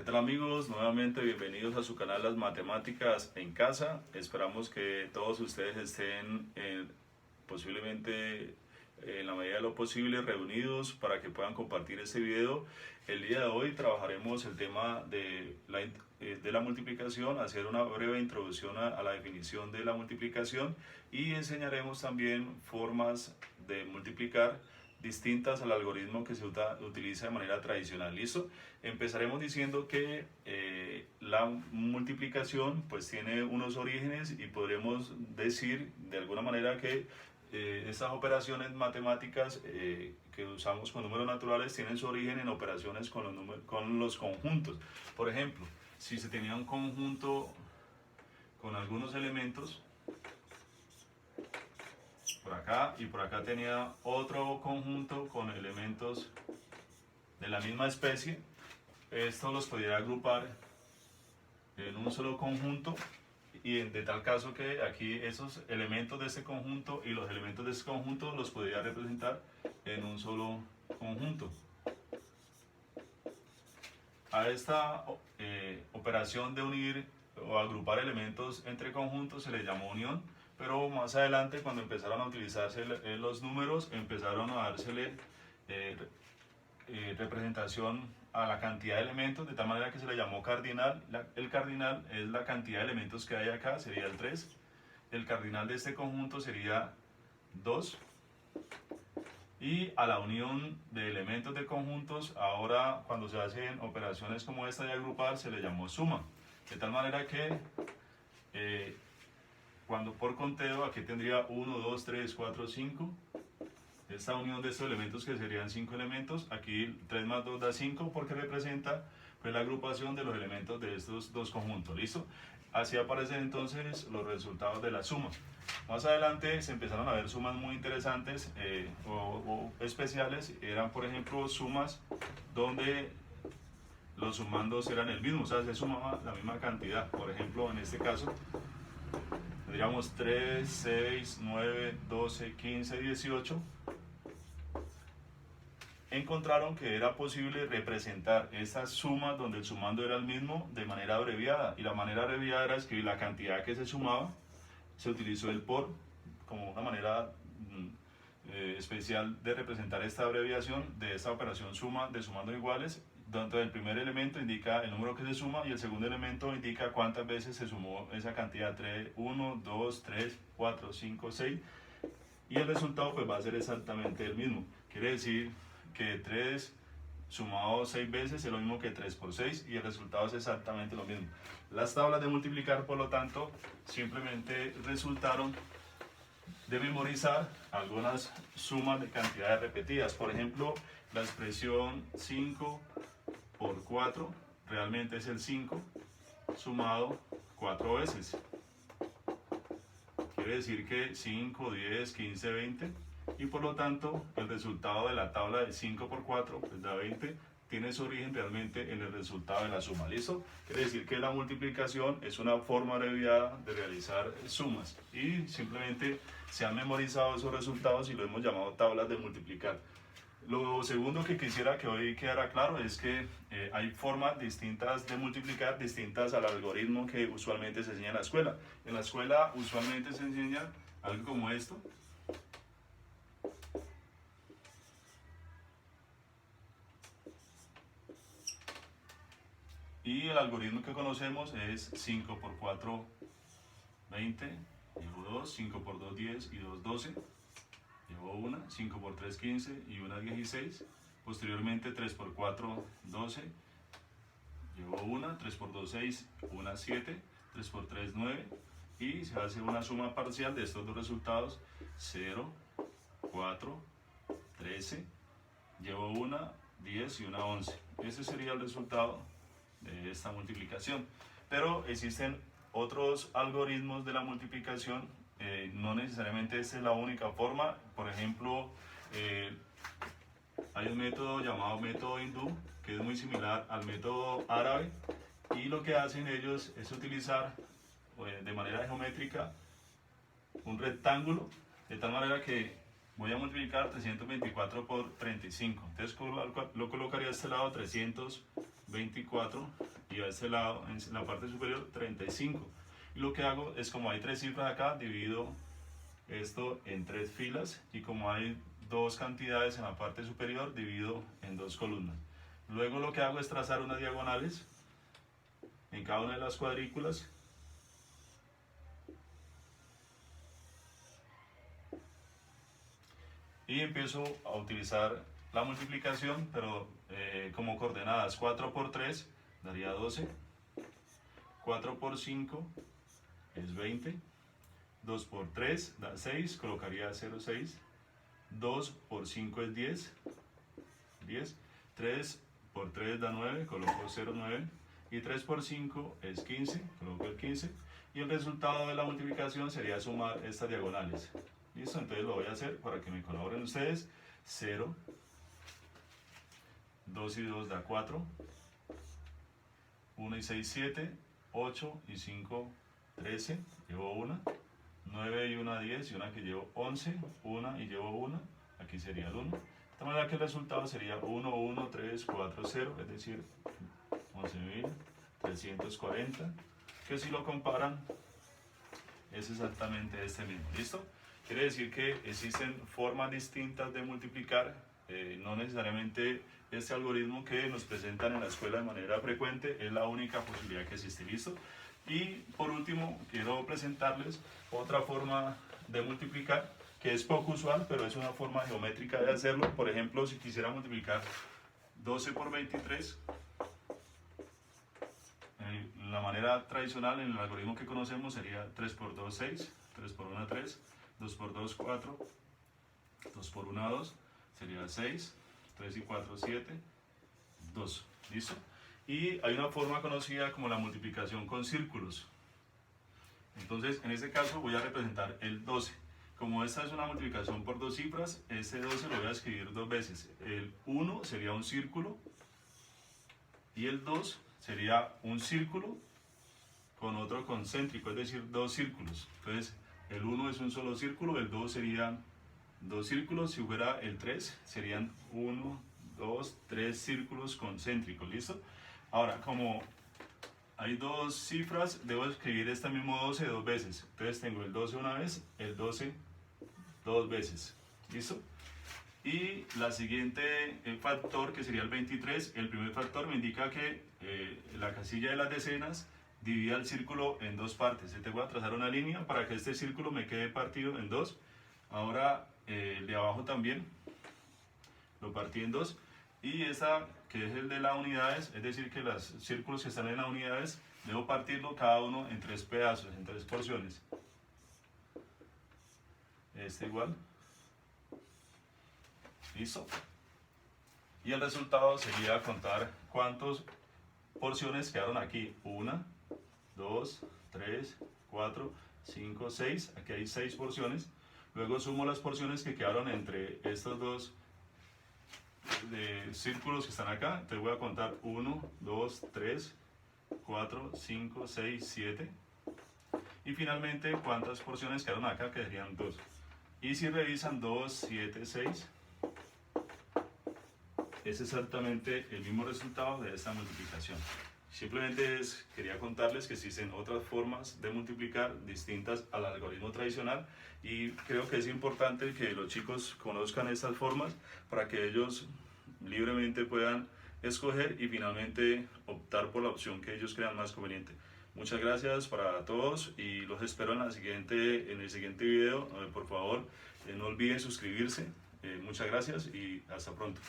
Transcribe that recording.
¿Qué tal amigos? Nuevamente bienvenidos a su canal Las Matemáticas en Casa. Esperamos que todos ustedes estén posiblemente en la medida de lo posible reunidos para que puedan compartir este video. El día de hoy trabajaremos el tema de la multiplicación, hacer una breve introducción a la definición de la multiplicación y enseñaremos también formas de multiplicar distintas al algoritmo que se utiliza de manera tradicional. ¿Listo? Empezaremos diciendo que la multiplicación pues tiene unos orígenes y podremos decir de alguna manera que estas operaciones matemáticas que usamos con números naturales tienen su origen en operaciones con los conjuntos. Por ejemplo, si se tenía un conjunto con algunos elementos, por acá y por acá tenía otro conjunto con elementos de la misma especie, estos los podría agrupar en un solo conjunto y de tal caso que aquí esos elementos de este conjunto y los elementos de este conjunto los podría representar en un solo conjunto. A esta operación de unir o agrupar elementos entre conjuntos se le llamó unión, pero más adelante cuando empezaron a utilizarse los números empezaron a dársele representación a la cantidad de elementos, de tal manera que se le llamó cardinal. El cardinal es la cantidad de elementos que hay acá, sería el 3. El cardinal de este conjunto sería 2. Y a la unión de elementos de conjuntos, ahora cuando se hacen operaciones como esta de agrupar, se le llamó suma. De tal manera que cuando por conteo, aquí tendría 1, 2, 3, 4, 5. Esta unión de estos elementos que serían 5 elementos, aquí 3 más 2 da 5 porque representa pues, la agrupación de los elementos de estos dos conjuntos. ¿Listo? Así aparecen entonces los resultados de la suma. Más adelante se empezaron a ver sumas muy interesantes o especiales. Eran por ejemplo sumas donde los sumandos eran el mismo, o sea, se sumaba la misma cantidad. Por ejemplo, en este caso tendríamos 3, 6, 9, 12, 15, 18. Encontraron que era posible representar estas sumas donde el sumando era el mismo de manera abreviada, y la manera abreviada era escribir la cantidad que se sumaba. Se utilizó el por como una manera especial de representar esta abreviación de esta operación suma de sumando iguales, donde el primer elemento indica el número que se suma y el segundo elemento indica cuántas veces se sumó esa cantidad: 3, 1, 2, 3, 4, 5, 6, y el resultado pues va a ser exactamente el mismo. Quiere decir que 3 sumado 6 veces es lo mismo que 3 por 6 y el resultado es exactamente lo mismo. Las tablas de multiplicar, por lo tanto, simplemente resultaron de memorizar algunas sumas de cantidades repetidas. Por ejemplo, la expresión 5 por 4 realmente es el 5 sumado 4 veces. Quiere decir que 5, 10, 15, 20, y por lo tanto el resultado de la tabla de 5 por 4 pues da 20, tiene su origen realmente en el resultado de la suma. ¿Listo? Quiere decir que la multiplicación es una forma abreviada de realizar sumas y simplemente se han memorizado esos resultados y lo hemos llamado tablas de multiplicar. Lo segundo que quisiera que hoy quedara claro es que hay formas distintas de multiplicar, distintas al algoritmo que usualmente se enseña en la escuela. En la escuela usualmente se enseña algo como esto. Y el algoritmo que conocemos es 5 por 4, 20, llevo 2, 5 por 2, 10 y 2, 12. Llevo 1, 5 por 3, 15 y 1, 16. Posteriormente 3 por 4, 12. Llevo 1, 3 por 2, 6, 1, 7, 3 por 3, 9. Y se hace una suma parcial de estos dos resultados: 0, 4, 13. Llevo 1, 10 y 1, 11. Ese sería el resultado de esta multiplicación. Pero existen otros algoritmos de la multiplicación. No necesariamente esta es la única forma. Por ejemplo, hay un método llamado método hindú que es muy similar al método árabe, y lo que hacen ellos es utilizar de manera geométrica un rectángulo, de tal manera que voy a multiplicar 324 por 35. Entonces lo colocaría a este lado 324 y a este lado, en la parte superior, 35. Y lo que hago es, como hay tres cifras acá, divido esto en tres filas, y como hay dos cantidades en la parte superior, divido en dos columnas. Luego lo que hago es trazar unas diagonales en cada una de las cuadrículas, y empiezo a utilizar la multiplicación, pero como coordenadas. 4 por 3 daría 12, 4 por 5 es 20, 2 por 3 da 6, colocaría 0,6, 2 por 5 es 10, 10, 3 por 3 da 9, coloco 0,9, y 3 por 5 es 15, coloco el 15, y el resultado de la multiplicación sería sumar estas diagonales. ¿Listo? Entonces lo voy a hacer para que me colaboren ustedes. 0, 2 y 2 da 4, 1 y 6, 7, 8 y 5, 13, llevo 1, 9 y 1, 10, y una que llevo 11, 1 y llevo 1, aquí sería el 1. De esta manera que el resultado sería 1, 1, 3, 4, 0, es decir, 11.340, que si lo comparan es exactamente este mismo. ¿Listo? Quiere decir que existen formas distintas de multiplicar, no necesariamente este algoritmo que nos presentan en la escuela de manera frecuente es la única posibilidad que existe. ¿Listo? Y por último, quiero presentarles otra forma de multiplicar que es poco usual, pero es una forma geométrica de hacerlo. Por ejemplo, si quisiera multiplicar 12 por 23, la manera tradicional en el algoritmo que conocemos sería 3 por 2, 6, 3 por 1, 3, 2 por 2, 4, 2 por 1, 2, sería 6, 3 y 4, 7, 2. ¿Listo? Y hay una forma conocida como la multiplicación con círculos. Entonces, en este caso voy a representar el 12. Como esta es una multiplicación por dos cifras, este 12 lo voy a escribir dos veces. El 1 sería un círculo y el 2 sería un círculo con otro concéntrico, es decir, dos círculos. Entonces, el 1 es un solo círculo, el 2 serían dos círculos, si fuera el 3 serían 1, 2, 3 círculos concéntricos. ¿Listo? Ahora, como hay dos cifras, debo escribir este mismo 12 dos veces. Entonces tengo el 12 una vez, el 12 dos veces. ¿Listo? Y la siguiente factor, que sería el 23, el primer factor me indica que la casilla de las decenas divide el círculo en dos partes. Entonces voy a trazar una línea para que este círculo me quede partido en dos. Ahora el de abajo también lo partí en dos. Y esta, que es el de las unidades, es decir, que los círculos que están en las unidades, debo partirlo cada uno en tres pedazos, en tres porciones. Este igual. ¿Listo? Y el resultado sería contar cuántas porciones quedaron aquí. 1, 2, 3, 4, 5, 6. Aquí hay 6 porciones. Luego sumo las porciones que quedaron entre estos dos círculos que están acá. Entonces voy a contar 1, 2, 3, 4, 5, 6, 7. Y finalmente, cuántas porciones quedaron acá, que serían 2. Y si revisan 2, 7, 6, es exactamente el mismo resultado de esta multiplicación. Simplemente quería contarles que existen otras formas de multiplicar distintas al algoritmo tradicional, y creo que es importante que los chicos conozcan estas formas para que ellos libremente puedan escoger y finalmente optar por la opción que ellos crean más conveniente. Muchas gracias para todos y los espero en el siguiente video. Por favor, no olviden suscribirse. Muchas gracias y hasta pronto.